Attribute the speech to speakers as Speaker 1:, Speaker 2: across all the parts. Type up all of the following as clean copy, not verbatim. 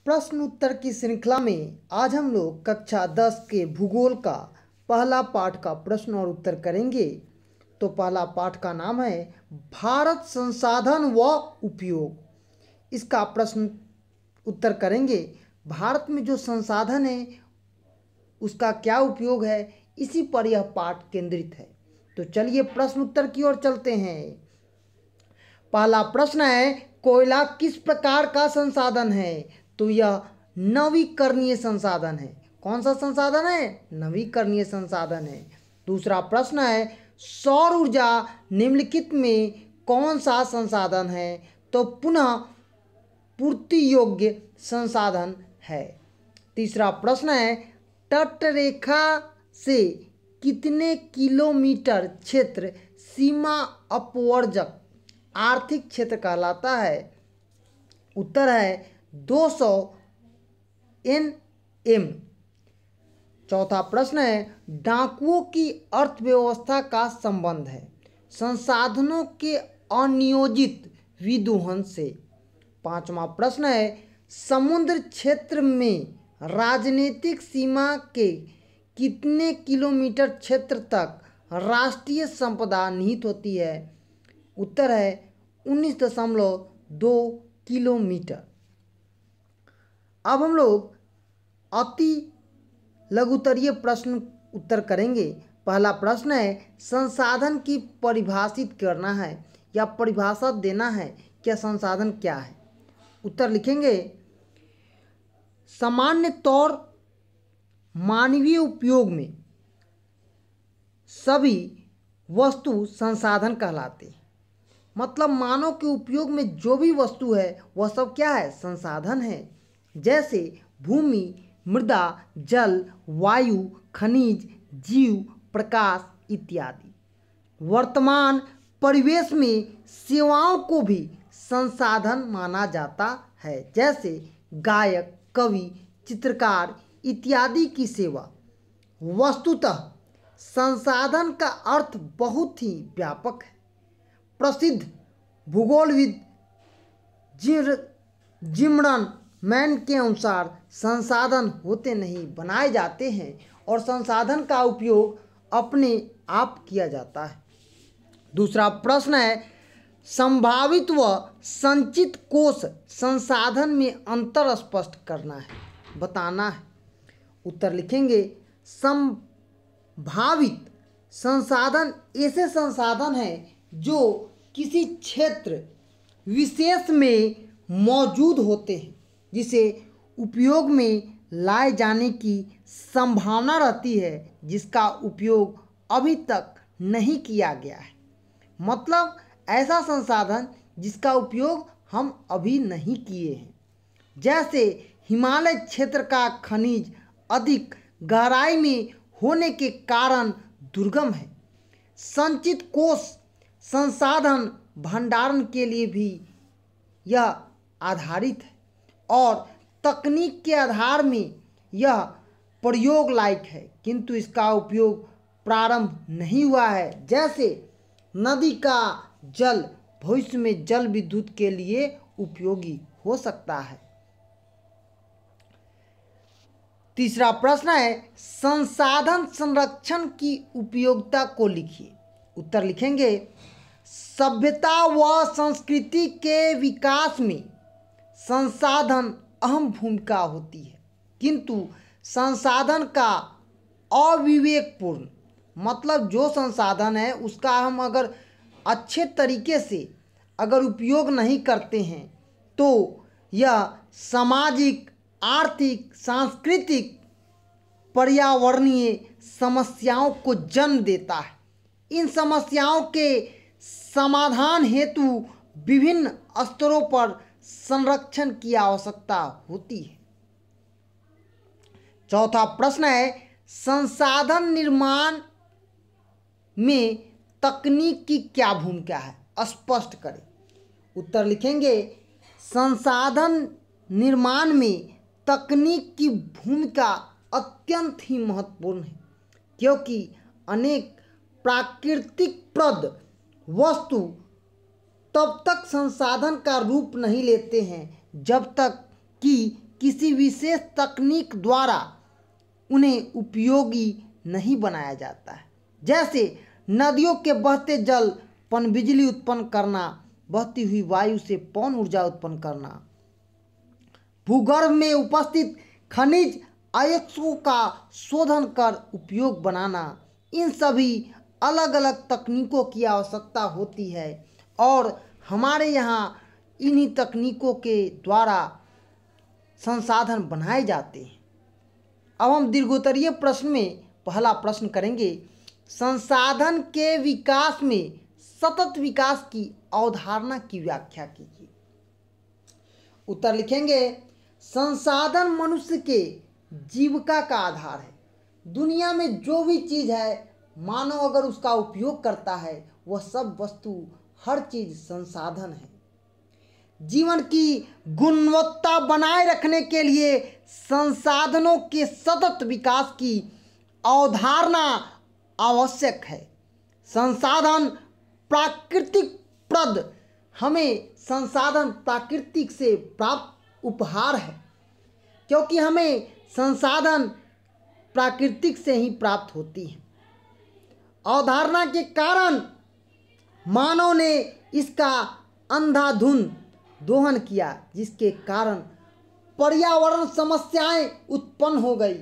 Speaker 1: प्रश्न उत्तर की श्रृंखला में आज हम लोग कक्षा 10 के भूगोल का पहला पाठ का प्रश्न और उत्तर करेंगे। तो पहला पाठ का नाम है भारत संसाधन व उपयोग। इसका प्रश्न उत्तर करेंगे। भारत में जो संसाधन है उसका क्या उपयोग है, इसी पर यह पाठ केंद्रित है। तो चलिए प्रश्न उत्तर की ओर चलते हैं। पहला प्रश्न है, कोयला किस प्रकार का संसाधन है? तो यह नवीकरणीय संसाधन है। कौन सा संसाधन है? नवीकरणीय संसाधन है। दूसरा प्रश्न है, सौर ऊर्जा निम्नलिखित में कौन सा संसाधन है? तो पुनः पूर्ति योग्य संसाधन है। तीसरा प्रश्न है, तटरेखा से कितने किलोमीटर क्षेत्र सीमा अपवर्जक आर्थिक क्षेत्र कहलाता है? उत्तर है 200 NM। चौथा प्रश्न है, डाकुओं की अर्थव्यवस्था का संबंध है संसाधनों के अनियोजित विदोहन से। पांचवा प्रश्न है, समुद्र क्षेत्र में राजनीतिक सीमा के कितने किलोमीटर क्षेत्र तक राष्ट्रीय संपदा निहित होती है? उत्तर है 19.2 किलोमीटर। अब हम लोग अति लघुतरीय प्रश्न उत्तर करेंगे। पहला प्रश्न है, संसाधन की परिभाषित करना है या परिभाषा देना है कि संसाधन क्या है। उत्तर लिखेंगे, सामान्य तौर मानवीय उपयोग में सभी वस्तु संसाधन कहलाते हैं। मतलब मानव के उपयोग में जो भी वस्तु है वह सब क्या है? संसाधन है। जैसे भूमि, मृदा, जल, वायु, खनिज, जीव, प्रकाश इत्यादि। वर्तमान परिवेश में सेवाओं को भी संसाधन माना जाता है। जैसे गायक, कवि, चित्रकार इत्यादि की सेवा। वस्तुतः संसाधन का अर्थ बहुत ही व्यापक है। प्रसिद्ध भूगोलविद जिम्रन मैन के अनुसार संसाधन होते नहीं, बनाए जाते हैं और संसाधन का उपयोग अपने आप किया जाता है। दूसरा प्रश्न है, संभावित व संचित कोष संसाधन में अंतर स्पष्ट करना है, बताना है। उत्तर लिखेंगे, संभावित संसाधन ऐसे संसाधन हैं जो किसी क्षेत्र विशेष में मौजूद होते हैं, जिसे उपयोग में लाए जाने की संभावना रहती है, जिसका उपयोग अभी तक नहीं किया गया है। मतलब ऐसा संसाधन जिसका उपयोग हम अभी नहीं किए हैं। जैसे हिमालय क्षेत्र का खनिज अधिक गहराई में होने के कारण दुर्गम है। संचित कोष संसाधन भंडारण के लिए भी यह आधारित है और तकनीक के आधार में यह प्रयोग लायक है, किंतु इसका उपयोग प्रारंभ नहीं हुआ है। जैसे नदी का जल भविष्य में जल विद्युत के लिए उपयोगी हो सकता है। तीसरा प्रश्न है, संसाधन संरक्षण की उपयोगिता को लिखिए। उत्तर लिखेंगे, सभ्यता व संस्कृति के विकास में संसाधन अहम भूमिका होती है, किंतु संसाधन का अविवेकपूर्ण मतलब जो संसाधन है उसका हम अगर अच्छे तरीके से अगर उपयोग नहीं करते हैं तो यह सामाजिक, आर्थिक, सांस्कृतिक, पर्यावरणीय समस्याओं को जन्म देता है। इन समस्याओं के समाधान हेतु विभिन्न स्तरों पर संरक्षण की आवश्यकता होती है। चौथा प्रश्न है, संसाधन निर्माण में तकनीक की क्या भूमिका है, स्पष्ट करें। उत्तर लिखेंगे, संसाधन निर्माण में तकनीक की भूमिका अत्यंत ही महत्वपूर्ण है, क्योंकि अनेक प्राकृतिक प्रद वस्तु तब तक संसाधन का रूप नहीं लेते हैं जब तक कि किसी विशेष तकनीक द्वारा उन्हें उपयोगी नहीं बनाया जाता है। जैसे नदियों के बहते जल पनबिजली उत्पन्न करना, बहती हुई वायु से पवन ऊर्जा उत्पन्न करना, भूगर्भ में उपस्थित खनिज अयस्कों का शोधन कर उपयोग बनाना, इन सभी अलग अलग तकनीकों की आवश्यकता होती है और हमारे यहाँ इन्हीं तकनीकों के द्वारा संसाधन बनाए जाते हैं। अब हम दीर्घोत्तरीय प्रश्न में पहला प्रश्न करेंगे, संसाधन के विकास में सतत विकास की अवधारणा की व्याख्या कीजिए। उत्तर लिखेंगे, संसाधन मनुष्य के जीविका का आधार है। दुनिया में जो भी चीज़ है, मानव अगर उसका उपयोग करता है, वह सब वस्तु, हर चीज़ संसाधन है। जीवन की गुणवत्ता बनाए रखने के लिए संसाधनों के सतत विकास की अवधारणा आवश्यक है। संसाधन प्राकृतिक प्रद, हमें संसाधन प्राकृतिक से प्राप्त उपहार है, क्योंकि हमें संसाधन प्राकृतिक से ही प्राप्त होती है। अवधारणा के कारण मानव ने इसका अंधाधुंध दोहन किया, जिसके कारण पर्यावरण समस्याएं उत्पन्न हो गई।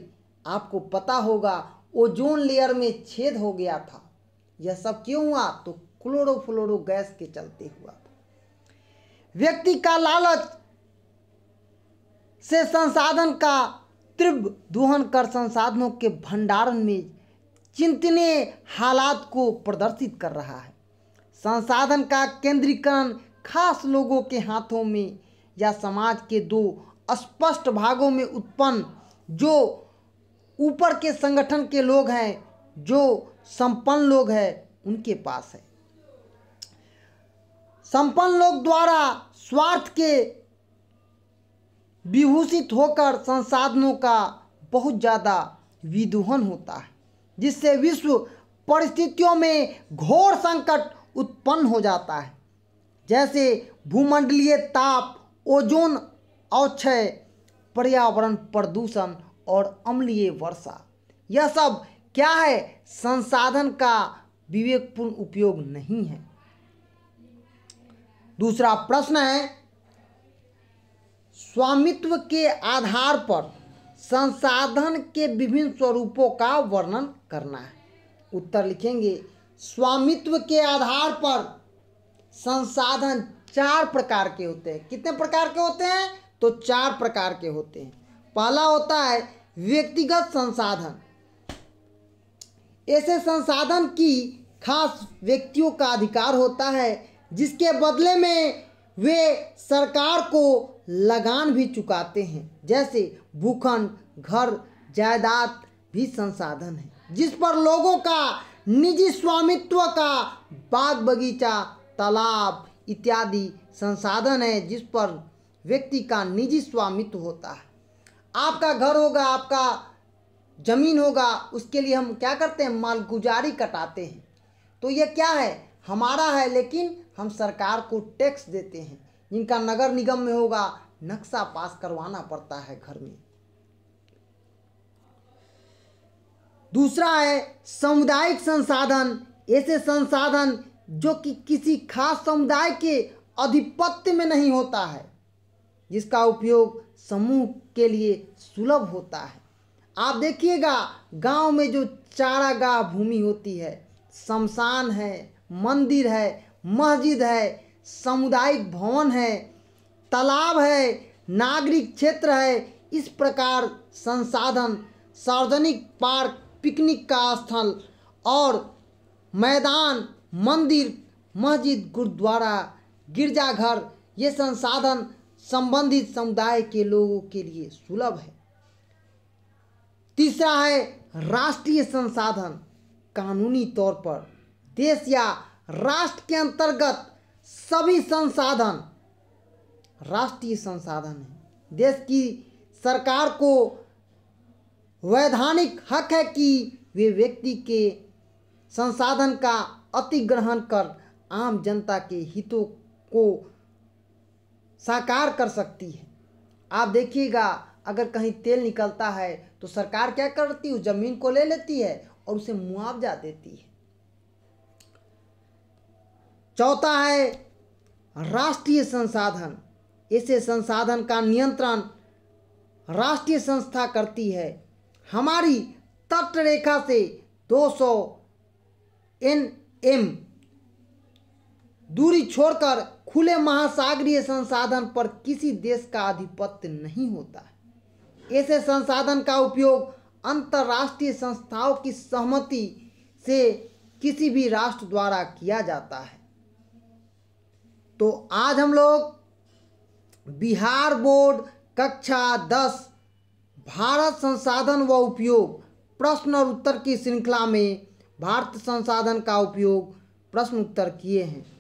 Speaker 1: आपको पता होगा ओजोन लेयर में छेद हो गया था। यह सब क्यों हुआ? तो क्लोरोफ्लोरो गैस के चलते हुआ था। व्यक्ति का लालच से संसाधन का तीव्र दोहन कर संसाधनों के भंडारण में चिंतनीय हालात को प्रदर्शित कर रहा है। संसाधन का केंद्रीकरण खास लोगों के हाथों में या समाज के दो स्पष्ट भागों में उत्पन्न, जो ऊपर के संगठन के लोग हैं, जो संपन्न लोग हैं, उनके पास है। संपन्न लोग द्वारा स्वार्थ के विभूषित होकर संसाधनों का बहुत ज़्यादा विदोहन होता है, जिससे विश्व परिस्थितियों में घोर संकट उत्पन्न हो जाता है, जैसे भूमंडलीय ताप, ओजोन अवक्षय, पर्यावरण प्रदूषण और अम्लीय वर्षा। यह सब क्या है? संसाधन का विवेकपूर्ण उपयोग नहीं है। दूसरा प्रश्न है, स्वामित्व के आधार पर संसाधन के विभिन्न स्वरूपों का वर्णन करना है। उत्तर लिखेंगे, स्वामित्व के आधार पर संसाधन 4 प्रकार के होते हैं। कितने प्रकार के होते हैं? तो 4 प्रकार के होते हैं। पहला होता है व्यक्तिगत संसाधन। ऐसे संसाधन की खास व्यक्तियों का अधिकार होता है, जिसके बदले में वे सरकार को लगान भी चुकाते हैं। जैसे भूखंड, घर, जायदाद भी संसाधन है, जिस पर लोगों का निजी स्वामित्व का बाग बगीचा, तालाब इत्यादि संसाधन है, जिस पर व्यक्ति का निजी स्वामित्व होता है। आपका घर होगा, आपका जमीन होगा, उसके लिए हम क्या करते हैं? मालगुजारी कटाते हैं। तो ये क्या है? हमारा है, लेकिन हम सरकार को टैक्स देते हैं। जिनका नगर निगम में होगा, नक्शा पास करवाना पड़ता है घर में। दूसरा है सामुदायिक संसाधन। ऐसे संसाधन जो कि किसी खास समुदाय के आधिपत्य में नहीं होता है, जिसका उपयोग समूह के लिए सुलभ होता है। आप देखिएगा, गांव में जो चारागाह भूमि होती है, शमशान है, मंदिर है, मस्जिद है, सामुदायिक भवन है, तालाब है, नागरिक क्षेत्र है, इस प्रकार संसाधन, सार्वजनिक पार्क, पिकनिक का स्थल और मैदान, मंदिर, मस्जिद, गुरुद्वारा, गिरजाघर, ये संसाधन संबंधित समुदाय के लोगों के लिए सुलभ है। तीसरा है राष्ट्रीय संसाधन। कानूनी तौर पर देश या राष्ट्र के अंतर्गत सभी संसाधन राष्ट्रीय संसाधन है। देश की सरकार को वैधानिक हक है कि वे व्यक्ति के संसाधन का अतिग्रहण कर आम जनता के हितों को साकार कर सकती है। आप देखिएगा, अगर कहीं तेल निकलता है तो सरकार क्या करती है, ज़मीन को ले लेती है और उसे मुआवजा देती है। चौथा है राष्ट्रीय संसाधन। ऐसे संसाधन का नियंत्रण राष्ट्रीय संस्था करती है। हमारी तट रेखा से 200 NM दूरी छोड़कर खुले महासागरीय संसाधन पर किसी देश का आधिपत्य नहीं होता है। ऐसे संसाधन का उपयोग अंतर्राष्ट्रीय संस्थाओं की सहमति से किसी भी राष्ट्र द्वारा किया जाता है। तो आज हम लोग बिहार बोर्ड कक्षा 10 भारत संसाधन व उपयोग प्रश्न और उत्तर की श्रृंखला में भारत संसाधन का उपयोग प्रश्न उत्तर किए हैं।